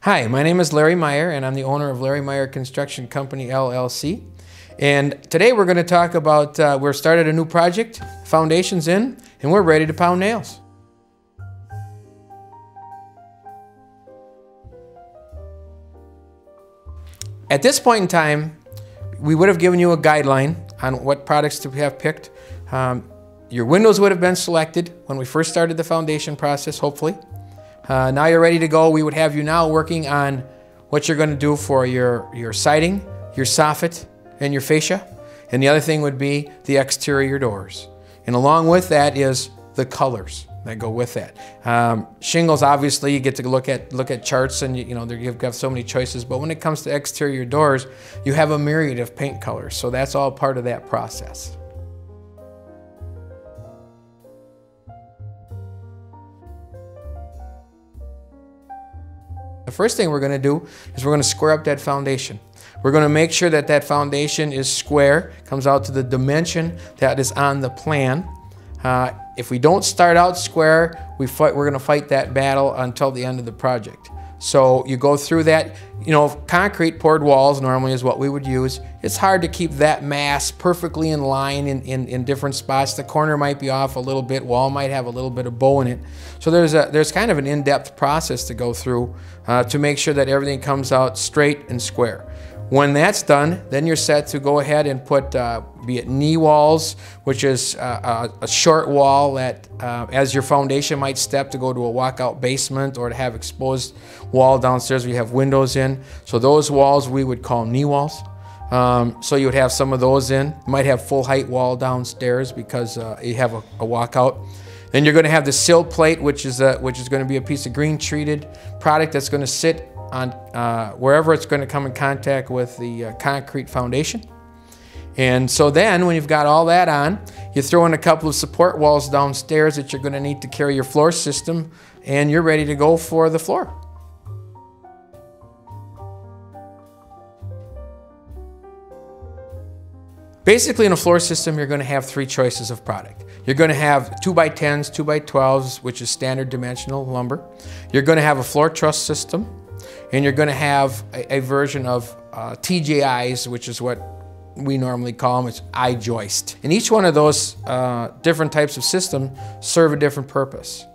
Hi, my name is Larry Meyer, and I'm the owner of Larry Meyer Construction Company, LLC. And today we're going to talk about, we've started a new project, foundation's in, and we're ready to pound nails. At this point in time, we would have given you a guideline on what products to have picked. Your windows would have been selected when we first started the foundation process, hopefully. Now you're ready to go. We would have you now working on what you're going to do for your siding, your soffit, and your fascia. And the other thing would be the exterior doors. And along with that is the colors that go with that. Shingles, obviously, you get to look at charts, and you've got so many choices. But when it comes to exterior doors, you have a myriad of paint colors. So that's all part of that process. The first thing we're going to do is we're going to square up that foundation. We're going to make sure that that foundation is square, comes out to the dimension that is on the plan. If we don't start out square, we're going to fight that battle until the end of the project. So you go through that, concrete poured walls normally is what we would use. It's hard to keep that mass perfectly in line in different spots. The corner might be off a little bit, wall might have a little bit of bow in it. So there's kind of an in-depth process to go through to make sure that everything comes out straight and square. When that's done, then you're set to go ahead and put, be it knee walls, which is a short wall that, as your foundation might step to go to a walkout basement or to have exposed wall downstairs where you have windows in. So those walls we would call knee walls. So you would have some of those in. You might have full height wall downstairs because you have a walkout. Then you're going to have the sill plate, which is going to be a piece of green treated product that's going to sit on wherever it's going to come in contact with the concrete foundation. And so then when you've got all that on, you throw in a couple of support walls downstairs that you're going to need to carry your floor system, and you're ready to go for the floor. Basically, in a floor system, you're going to have three choices of product. You're going to have 2x10s, 2x12s, which is standard dimensional lumber. You're going to have a floor truss system, and you're going to have a version of TJIs, which is what we normally call them. It's I-joist. And each one of those different types of systems serve a different purpose.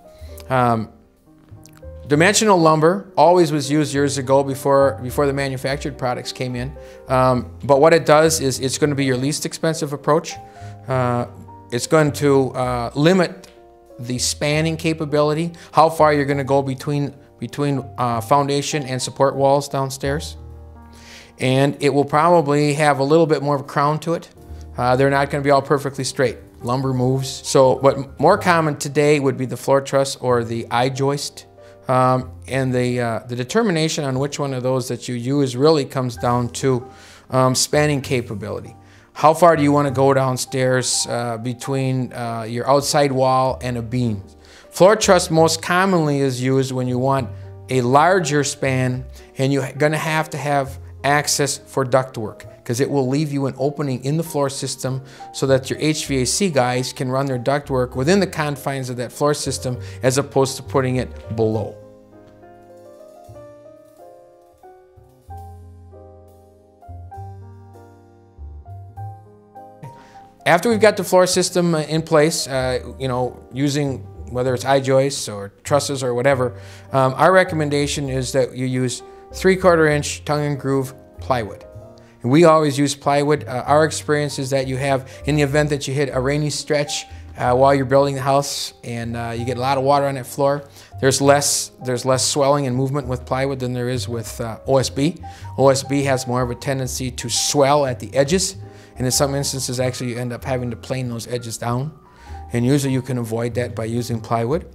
Dimensional lumber always was used years ago before the manufactured products came in. But what it does is it's going to be your least expensive approach. It's going to limit the spanning capability, how far you're going to go between foundation and support walls downstairs. And it will probably have a little bit more of a crown to it. They're not going to be all perfectly straight. Lumber moves. So what more common today would be the floor truss or the I-joist. And the determination on which one of those that you use really comes down to spanning capability. How far do you want to go downstairs between your outside wall and a beam? Floor truss most commonly is used when you want a larger span and you're going to have access for ductwork, because it will leave you an opening in the floor system so that your HVAC guys can run their ductwork within the confines of that floor system as opposed to putting it below. After we've got the floor system in place, using whether it's I-joists or trusses or whatever, our recommendation is that you use 3/4 inch tongue and groove plywood. And we always use plywood. Our experience is that you have, in the event that you hit a rainy stretch while you're building the house and you get a lot of water on that floor, there's less swelling and movement with plywood than there is with OSB. OSB has more of a tendency to swell at the edges, and in some instances actually you end up having to plane those edges down. And usually you can avoid that by using plywood.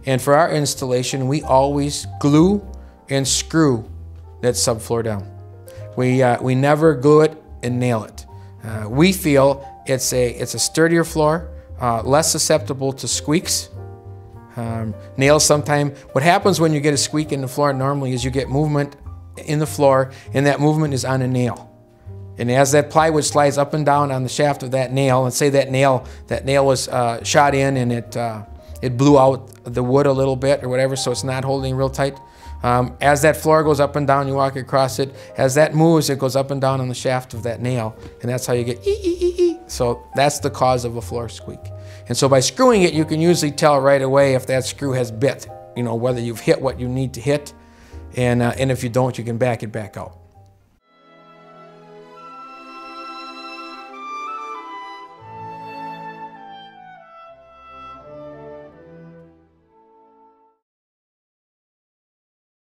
And for our installation, we always glue and screw that subfloor down. We never glue it and nail it. We feel it's a sturdier floor, less susceptible to squeaks. Nails sometimes. What happens when you get a squeak in the floor normally is you get movement in the floor, and that movement is on a nail. And as that plywood slides up and down on the shaft of that nail, and say that nail was shot in and it blew out the wood a little bit or whatever, so it's not holding real tight, As that floor goes up and down, you walk across it. As that moves, it goes up and down on the shaft of that nail, and that's how you get ee. So that's the cause of a floor squeak. And so by screwing it, you can usually tell right away if that screw has bit, whether you've hit what you need to hit, and if you don't, you can back it back out.